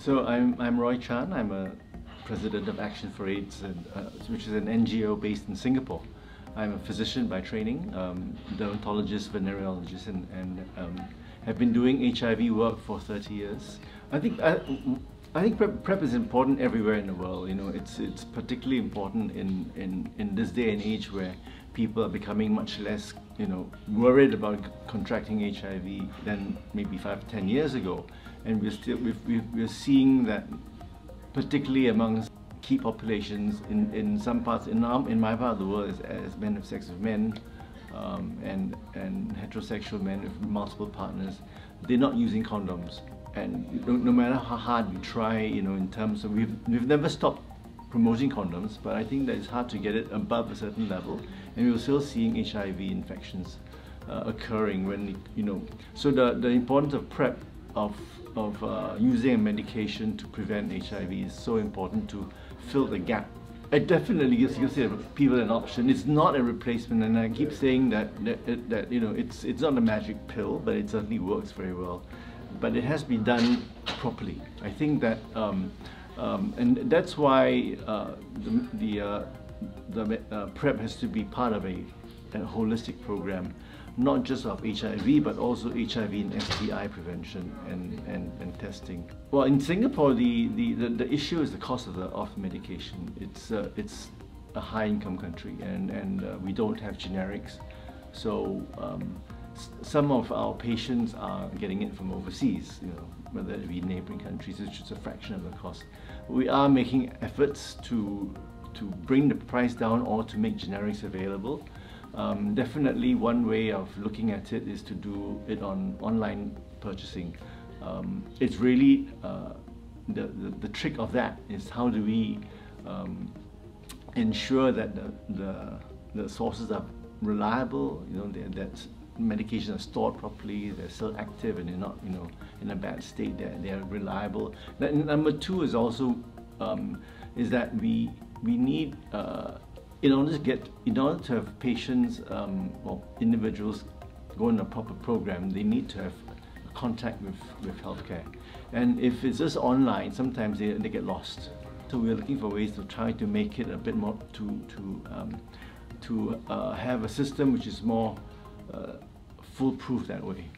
So I'm Roy Chan. I'm a president of Action for AIDS, which is an NGO based in Singapore. I'm a physician by training, dermatologist, venereologist, and have been doing HIV work for 30 years. I think PrEP is important everywhere in the world. You know, it's particularly important in this day and age where people are becoming much less, worried about contracting HIV than maybe 5 to 10 years ago, and we're seeing that particularly amongst key populations in some parts in my part of the world as men have sex with men and heterosexual men with multiple partners, they're not using condoms. And no matter how hard we try, in terms of we've never stopped promoting condoms, but I think that it's hard to get it above a certain level, and we're still seeing HIV infections occurring when So the importance of PrEP, of using a medication to prevent HIV, is so important to fill the gap. It definitely gives people an option. It's not a replacement, and I keep saying that it's not a magic pill, but it certainly works very well. But it has to be done properly. I think that, and that's why the PrEP has to be part of a holistic program, not just of HIV, but also HIV and STI prevention and testing. Well, in Singapore, the issue is the cost of the medication. It's a high-income country, and we don't have generics, so some of our patients are getting it from overseas, whether it be neighboring countries, which is a fraction of the cost. We are making efforts to bring the price down or to make generics available. Definitely one way of looking at it is to do it on online purchasing. It's really the trick of that is how do we ensure that the sources are reliable, that medications are stored properly, they're still active, and they're not in a bad state, they're reliable. Number two is also is that we need in order to have patients or individuals go on a proper program, they need to have contact with healthcare. And if it's just online, sometimes they get lost. So we're looking for ways to try to make it a bit more to have a system which is more foolproof that way.